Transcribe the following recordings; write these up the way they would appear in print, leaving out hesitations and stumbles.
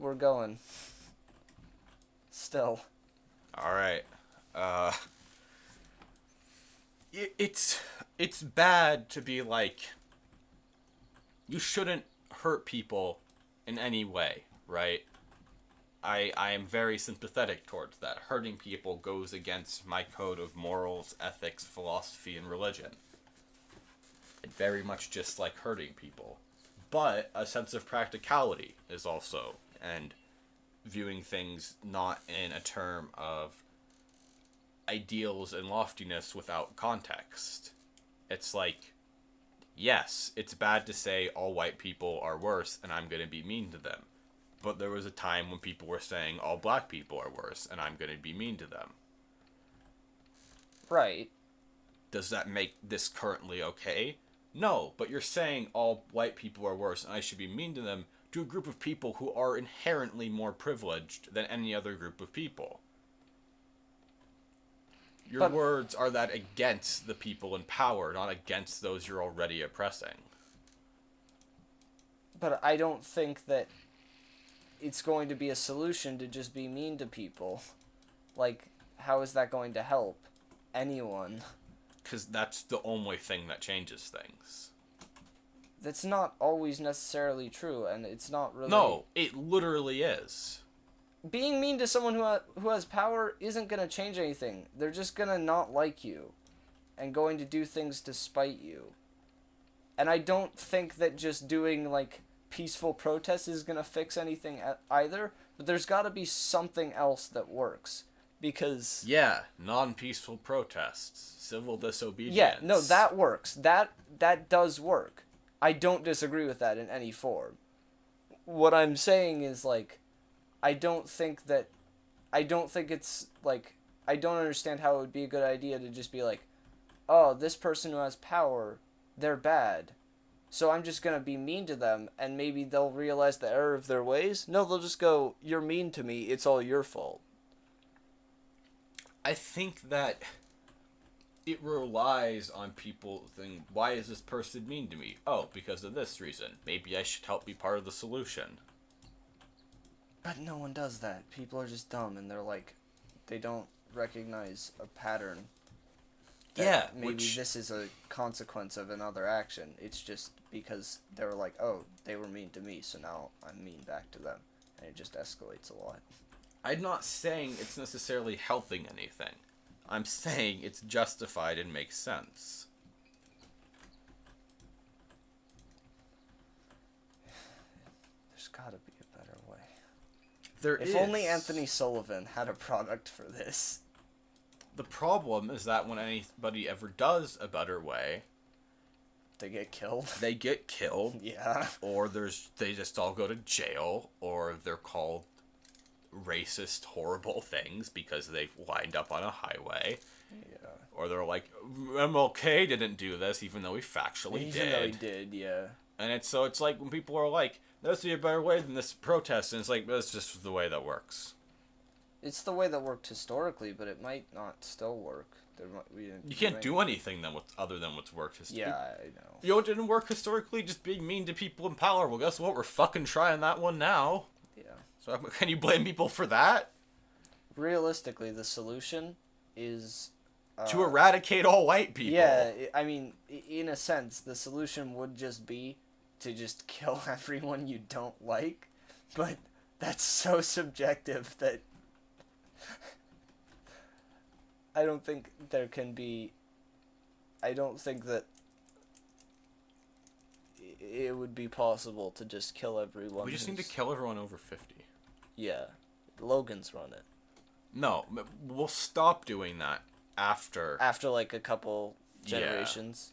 we're going. Still. Alright. It's bad to be like, you shouldn't hurt people in any way, right? I am very sympathetic towards that. Hurting people goes against my code of morals, ethics, philosophy, and religion. I very much dislike hurting people. But a sense of practicality is also, and viewing things not in a term of ideals and loftiness without context. It's like, yes, it's bad to say all white people are worse and I'm going to be mean to them. But there was a time when people were saying all black people are worse and I'm going to be mean to them. Right. Does that make this currently okay? No, but you're saying all white people are worse and I should be mean to them to a group of people who are inherently more privileged than any other group of people. Your words are that against the people in power, not against those you're already oppressing. But I don't think that it's going to be a solution to just be mean to people. Like, how is that going to help anyone? Because that's the only thing that changes things. That's not always necessarily true, and it's not really... No, it literally is. Being mean to someone who has power isn't going to change anything. They're just going to not like you and going to do things to spite you. And I don't think that just doing, like, peaceful protests is going to fix anything either, but there's got to be something else that works. Because... Yeah, non-peaceful protests, civil disobedience. Yeah, no, that works. That does work. I don't disagree with that in any form. What I'm saying is, like, I don't think it's, like, I don't understand how it would be a good idea to just be like, oh, this person who has power, they're bad, so I'm just gonna be mean to them, and maybe they'll realize the error of their ways. No, they'll just go, you're mean to me, it's all your fault. I think that it relies on people thinking, why is this person mean to me? Oh, because of this reason. Maybe I should help be part of the solution. But no one does that. People are just dumb, and they're like, they don't recognize a pattern. Yeah, maybe this is a consequence of another action. It's just because they were like, oh, they were mean to me, so now I'm mean back to them. And it just escalates a lot. I'm not saying it's necessarily helping anything. I'm saying it's justified and makes sense. There's gotta be a better way. There is. If only Anthony Sullivan had a product for this. The problem is that when anybody ever does a better way, they get killed. They get killed. Yeah. Or they just all go to jail, or they're called racist, horrible things because they've lined up on a highway. Yeah. Or they're like, MLK didn't do this, even though he factually did. Even though he did, yeah. And it's like when people are like, there's to be a better way than this protest, and it's like, that's just the way that works. It's the way that worked historically, but it might not still work. You can't do anything other than what's worked historically. Yeah, I know. You know what didn't work historically? Just being mean to people in power. Well, guess what? We're fucking trying that one now. Yeah. So can you blame people for that? Realistically, the solution is... to eradicate all white people. Yeah, I mean, in a sense, the solution would just be to just kill everyone you don't like. But that's so subjective that... I don't think there can be... I don't think that it would be possible to just kill everyone. We just need to kill everyone over 50. Yeah. Logan's run it. No, we'll stop doing that after... After, like, a couple generations.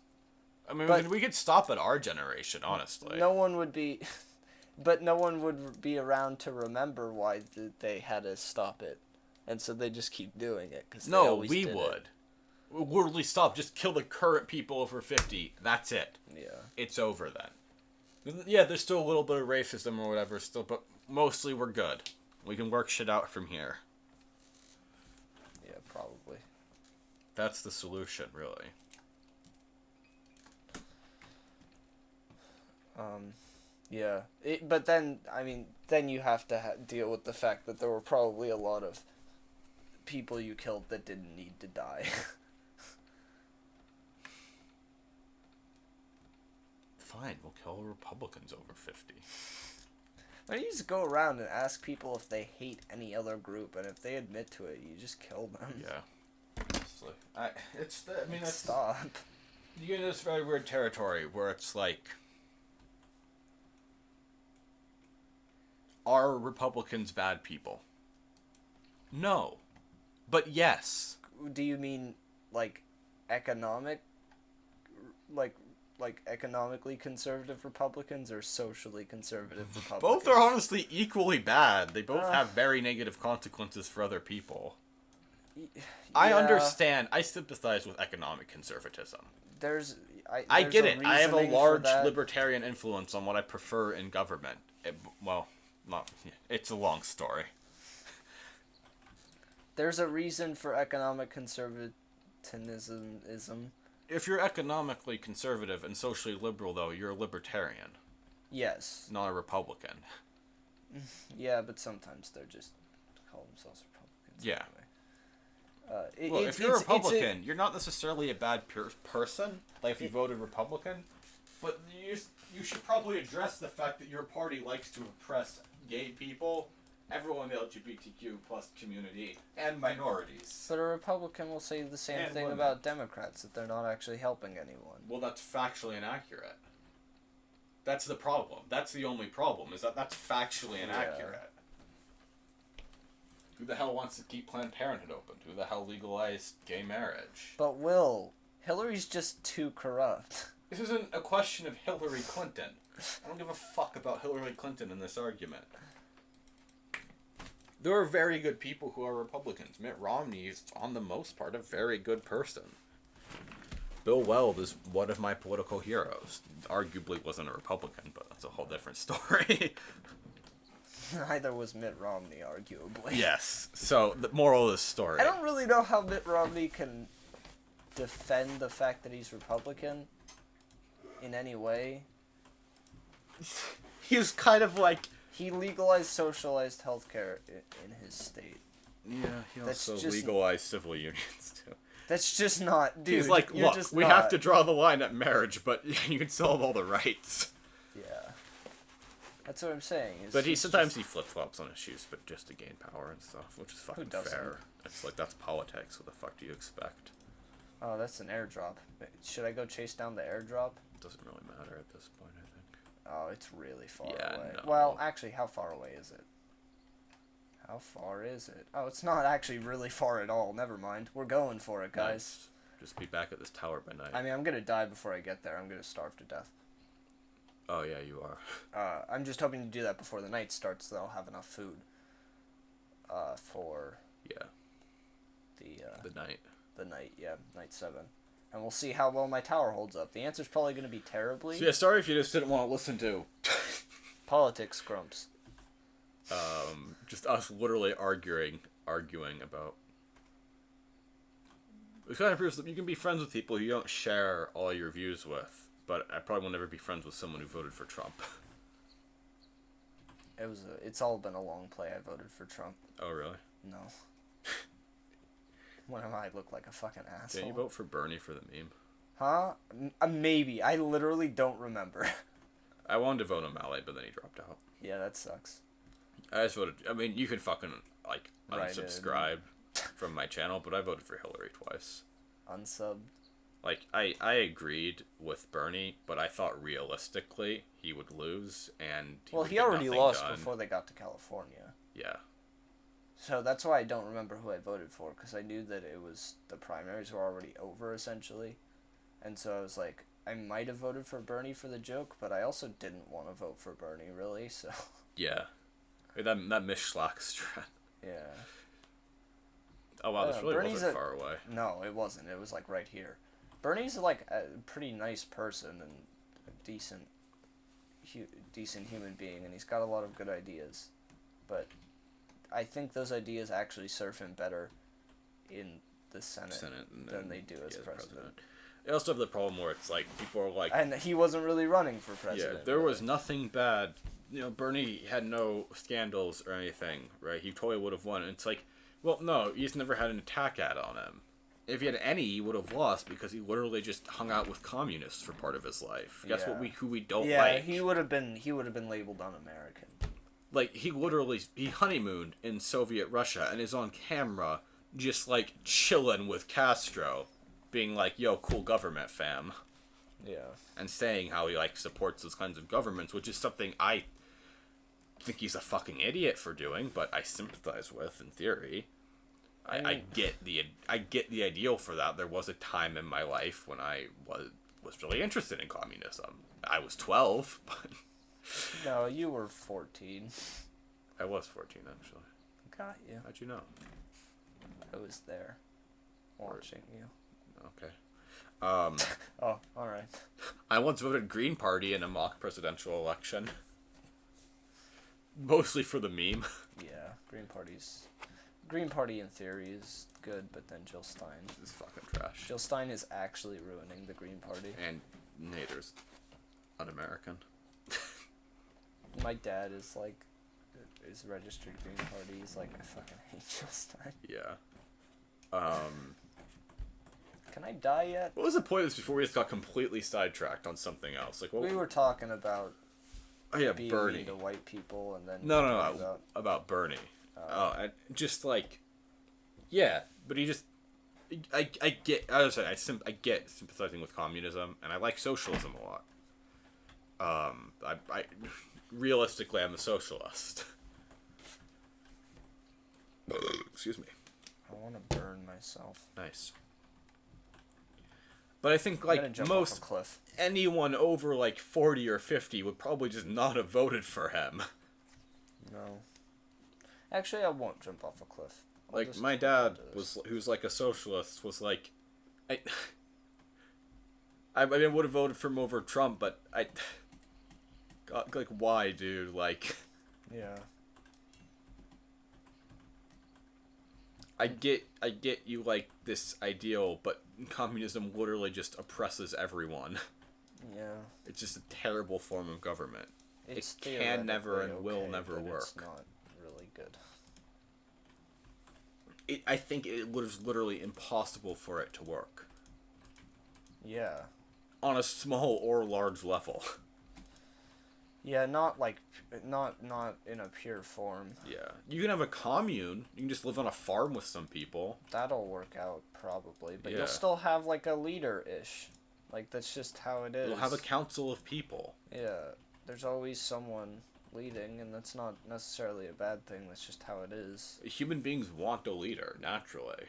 Yeah. I mean, we could stop at our generation, honestly. No one would be... But no one would be around to remember why they had to stop it. And so they just keep doing it. Cause no, we would. We'll literally stop. Just kill the current people over 50. That's it. Yeah. It's over then. Yeah, there's still a little bit of racism or whatever still, but mostly we're good. We can work shit out from here. Yeah, probably. That's the solution, really. Yeah. But then, I mean, then you have to deal with the fact that there were probably a lot of people you killed that didn't need to die. Fine, we'll kill Republicans over 50. Why don't you just go around and ask people if they hate any other group, and if they admit to it, you just kill them. Yeah. Honestly. I mean, that's... Stop. You get into this very weird territory where it's like... Are Republicans bad people? No. But yes. Do you mean, like, economic... Like economically conservative Republicans or socially conservative Republicans? Both are honestly equally bad. They both have very negative consequences for other people. Yeah. I understand. I sympathize with economic conservatism. There's get it. I have a reasoning for large that. libertarian influence on what I prefer in government. It's a long story. There's a reason for economic conservatism. If you're economically conservative and socially liberal, though, you're a libertarian, Yes. not a Republican. Yeah, but sometimes they're just call themselves Republicans. Yeah. Anyway. If you're a Republican, you're not necessarily a bad person. Like if you voted Republican, but you should probably address the fact that your party likes to oppress gay people, everyone in the LGBTQ plus community, and minorities. But a Republican will say the same And thing women. about Democrats, that they're not actually helping anyone. Well, that's factually inaccurate. That's the problem. That's the only problem, is that that's factually inaccurate. Who the hell wants to keep Planned Parenthood open? Who the hell legalized gay marriage? But Will, Hillary's just too corrupt. This isn't a question of Hillary Clinton. I don't give a fuck about Hillary Clinton in this argument. There are very good people who are Republicans. Mitt Romney is, on the most part, a very good person. Bill Weld is one of my political heroes. Arguably wasn't a Republican, but that's a whole different story. Neither was Mitt Romney, arguably. Yes. So, the moral of the story. I don't really know how Mitt Romney can defend the fact that he's Republican in any way. He's kind of like... He legalized socialized healthcare in his state. Yeah, he That's also just- legalized civil unions, too. That's just not, dude. He's like, you're look, just we not. have to draw the line at marriage, but you can still have all the rights. Yeah. That's what I'm saying. But he sometimes he flip-flops on issues, but just to gain power and stuff, which is fucking doesn't? fair. It's like, that's politics. What the fuck do you expect? Oh, that's an airdrop. Should I go chase down the airdrop? Doesn't really matter at this point, I think. Oh, it's really far Yeah, away. no. Well, actually, how far away is it? How far is it? Oh, it's not actually really far at all. Never mind. We're going for it, guys. Nice. Just be back at this tower by night. I mean, I'm gonna die before I get there. I'm gonna starve to death. Oh, yeah, you are. I'm just hoping to do that before the night starts, so I'll have enough food. For Yeah, the the night. night, yeah, night 7. And we'll see how well my tower holds up. The answer's probably gonna be terribly. So, yeah, sorry if you just didn't want to listen to... Politics, Grumps. just us literally arguing about... It kind of proves that you can be friends with people you don't share all your views with, but I probably will never be friends with someone who voted for Trump. It's all been a long play. I voted for Trump. Oh, really? No. When am I look like a fucking asshole? Did you vote for Bernie for the meme? Huh? Maybe. I literally don't remember. I wanted to vote on Mallet, but then he dropped out. Yeah, that sucks. I just voted... I mean, you could fucking, like, Write unsubscribe from my channel, but I voted for Hillary twice. Unsub. Like, I agreed with Bernie, but I thought realistically he would lose, and Well, would he get already nothing lost done. before they got to California. Yeah. So that's why I don't remember who I voted for, because I knew that it was... The primaries were already over, essentially. And so I was like, I might have voted for Bernie for the joke, but I also didn't want to vote for Bernie, really, so... Yeah. That Mish Schlack strat. Yeah. Oh, wow, this really Bernie's wasn't far away. No, it wasn't. It was, like, right here. Bernie's, like, a pretty nice person and a decent human being, and he's got a lot of good ideas. But I think those ideas actually serve him better in the Senate, than they do as president. They also have the problem where it's like people are like, And he wasn't really running for yeah, president. there was really. nothing bad. You know, Bernie had no scandals or anything, right? He totally would have won. And it's like, well, no, he's never had an attack ad on him. If he had any, he would have lost because he literally just hung out with communists for part of his life. Guess Yeah. who we don't Yeah, like. he would have been labeled un-American. Like he honeymooned in Soviet Russia and is on camera just like chilling with Castro, being like, "Yo, cool government, fam," Yeah. and saying how he like supports those kinds of governments, which is something I think he's a fucking idiot for doing, but I sympathize with in theory. I get the ideal for that. There was a time in my life when I was really interested in communism. I was 12, but No, you were 14. I was 14 actually. Got you. How'd you know? I was there, watching you. Okay. Oh, all right. I once voted Green Party in a mock presidential election. Mostly for the meme. Yeah, Green Party in theory is good, but then Jill Stein. This is fucking trash. Jill Stein is actually ruining the Green Party. And Nader's un-American. My dad is registered Green Party. He's like, I fucking hate Jill Stein. Yeah. Can I die yet? What was the point of this before we just got completely sidetracked on something else? Like, what? We were talking about Oh yeah, being Bernie. mean to white people, and then No, about Bernie. I just like, yeah, but he just, I get, as I said, I get sympathizing with communism, and I like socialism a lot. I realistically, I'm a socialist. Excuse me. I want to burn myself. Nice. But I think I'm gonna like jump off most a cliff. anyone over like 40 or 50 would probably just not have voted for him. No. Actually, I won't jump off a cliff. I'll Like just my hold dad on to this. who's like a socialist was like, I mean, would have voted for him over Trump, but God, like why, dude? Like Yeah. I get you like this ideal, but communism literally just oppresses everyone. Yeah. It's just a terrible form of government. It's It can never and theoretically will okay, never but work. It's not really good. I think it was literally impossible for it to work Yeah. on a small or large level. Yeah, not in a pure form. Yeah, you can have a commune. You can just live on a farm with some people. That'll work out probably, but Yeah. you'll still have like a leader-ish. Like that's just how it is. You'll have a council of people. Yeah. There's always someone leading, and that's not necessarily a bad thing. That's just how it is. Human beings want a leader naturally.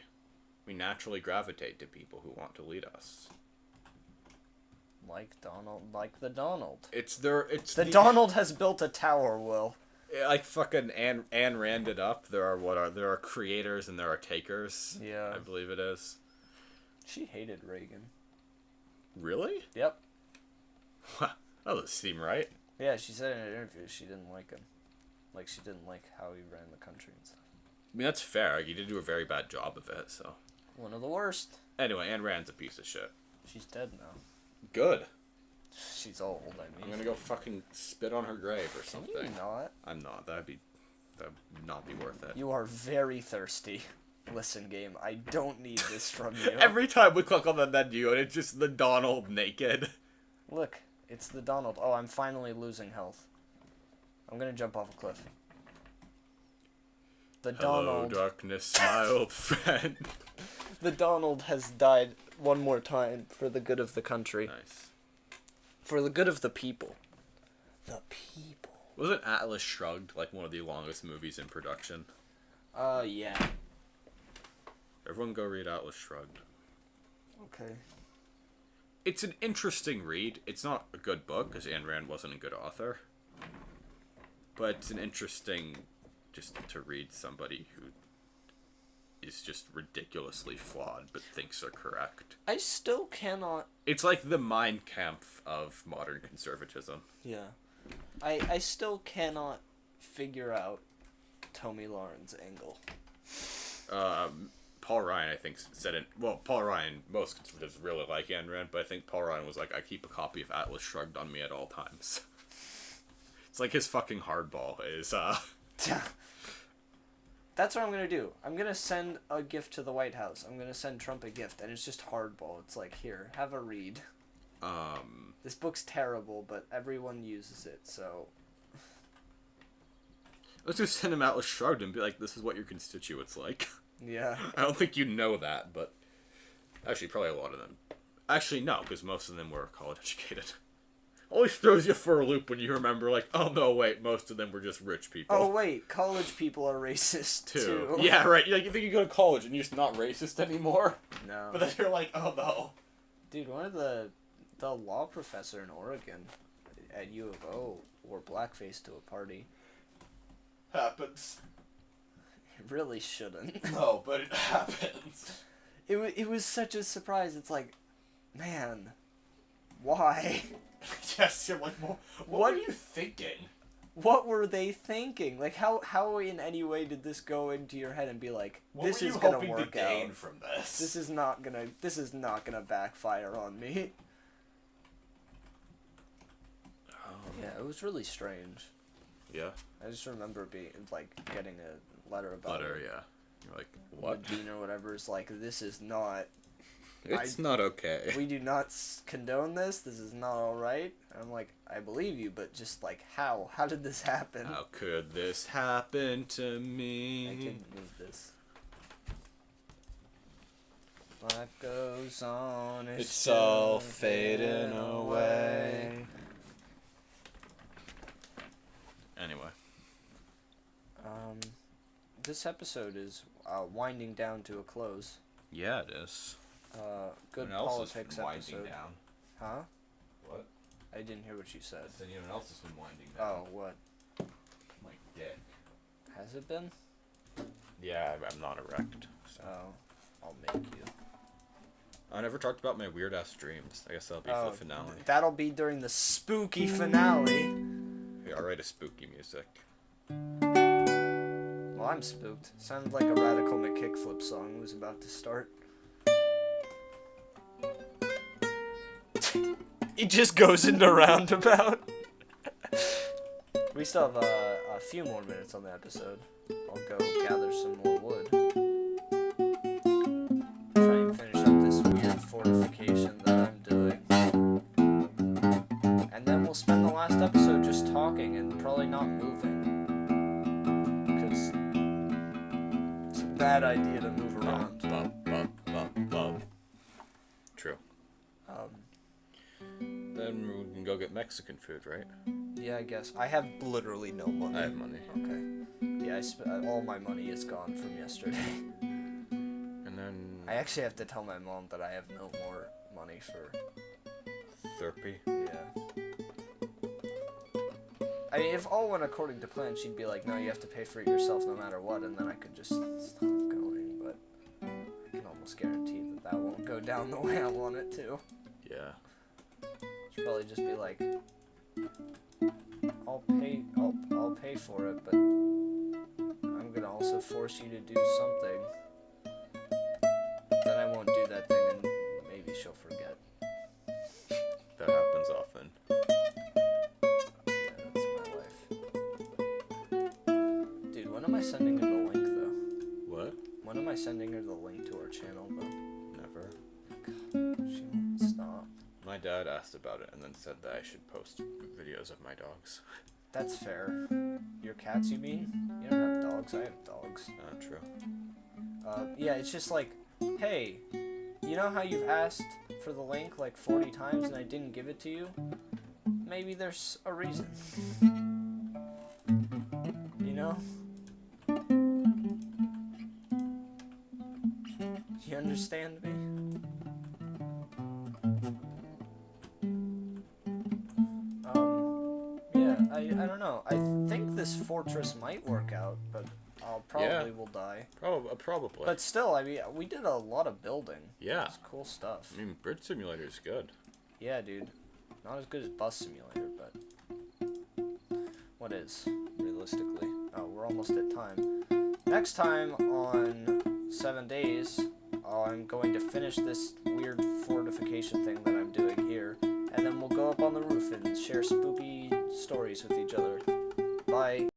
We naturally gravitate to people who want to lead us. Like the Donald. It's The Donald has built a tower, Will. like fucking Anne Rand it up. There are creators and there are takers. Yeah. I believe it is. She hated Reagan. Really? Yep. That doesn't seem right. Yeah, she said in an interview she didn't like him. Like, she didn't like how he ran the country and stuff. I mean, that's fair. Like, he did do a very bad job of it, so. One of the worst. Anyway, Anne Rand's a piece of shit. She's dead now. Good. She's old, I I'm mean. gonna go fucking spit on her grave or Can something. you not? I'm not. That'd not be worth it. You are very thirsty. Listen, game, I don't need this from you. Every time we click on the menu and it's just the Donald naked. Look, it's the Donald. Oh, I'm finally losing health. I'm gonna jump off a cliff. The Hello, Donald. darkness, my old friend. The Donald has died one more time for the good of the country. Nice. For the good of the people. The people. Wasn't Atlas Shrugged like one of the longest movies in production? Yeah. Everyone go read Atlas Shrugged. Okay. It's an interesting read. It's not a good book, because Ayn Rand wasn't a good author. But it's an interesting, just to read somebody who is just ridiculously flawed, but thinks they're correct. I still cannot... It's like the Mein Kampf of modern conservatism. Yeah. I still cannot figure out Tommy Lauren's angle. Paul Ryan, I think, said it. Well, Paul Ryan, most conservatives really like Ayn Rand, but I think Paul Ryan was like, I keep a copy of Atlas Shrugged on me at all times. It's like his fucking hardball is, That's what I'm gonna do. I'm gonna send a gift to the White House. I'm gonna send Trump a gift, and it's just hardball. It's like, here, have a read. This book's terrible, but everyone uses it, so... Let's just send him Atlas Shrugged and be like, this is what your constituents like. Yeah. I don't think you know that, but... Actually, probably a lot of them. Actually, no, because most of them were college educated. Always throws you for a loop when you remember, like, oh no, wait, most of them were just rich people. Oh wait, college people are racist too. Yeah, right. Like, you think you go to college and you're just not racist anymore? No. But then you're like, oh no. Dude, one of the law professor in Oregon at U of O wore blackface to a party. Happens. It really shouldn't. No, but it happens. It was such a surprise. It's like, man, why? Yes, you're like, well, what were you thinking? What were they thinking? Like, how in any way did this go into your head and be like, this is gonna work out? From this? This is not gonna backfire on me. Yeah, it was really strange. Yeah. I just remember getting a letter about it. Yeah. You're like, what? The dean or whatever is like, this is not. It's not okay. We do not condone this. This is not all right. And I'm like, I believe you, but just like, how? How did this happen? How could this happen to me? I can move this. Life goes on. It's all fading away. Anyway. This episode is winding down to a close. Yeah, it is. Good Anyone else politics has been winding episode. down? Huh? What? I didn't hear what you said. I said anyone else has been winding down. Oh, what? My dick. Has it been? Yeah, I'm not erect. So. Oh, I'll make you. I never talked about my weird ass dreams. I guess that'll be for the finale. That'll be during the spooky finale. Yeah, I'll write a spooky music. Well, I'm spooked. Sounded like a Radical McKickflip song was about to start. It just goes into roundabout. We still have a few more minutes on the episode. I'll go gather some more wood. Try and finish up this weird fortification that I'm doing. And then we'll spend the last episode just talking and probably not moving. Because it's a bad idea to move around. True. Then we can go get Mexican food, right? Yeah, I guess. I have literally no money. I have money. Okay. Yeah, all my money is gone from yesterday. And then... I actually have to tell my mom that I have no more money for... Therapy? Yeah. I mean, if all went according to plan, she'd be like, no, you have to pay for it yourself no matter what, and then I could just stop going, but I can almost guarantee that won't go down the way I want it to. Yeah. She'd probably just be like, I'll pay for it, but I'm gonna also force you to do something. Then I won't do that thing and maybe she'll forget. That happens often. Yeah, that's my life. Dude, when am I sending her the link though? What? When am I sending her the link to our channel though? Never. God, she won't stop. My dad asked about it and then said that I should post videos of my dogs. That's fair. Your cats, you mean? You don't have dogs. I have dogs. True. Yeah, it's just like, hey, you know how you've asked for the link like 40 times and I didn't give it to you? Maybe there's a reason. You know? You understand me? Yeah, I don't know. I think this fortress might work out, but I'll probably will die. Probably. But still, I mean, we did a lot of building. Yeah. It's cool stuff. I mean, Bridge Simulator is good. Yeah, dude. Not as good as Bus Simulator, but... What is, realistically? Oh, we're almost at time. Next time on 7 days, I'm going to finish this weird fortification thing that I'm doing here, and then we'll go up on the roof and share spooky stories with each other. Bye.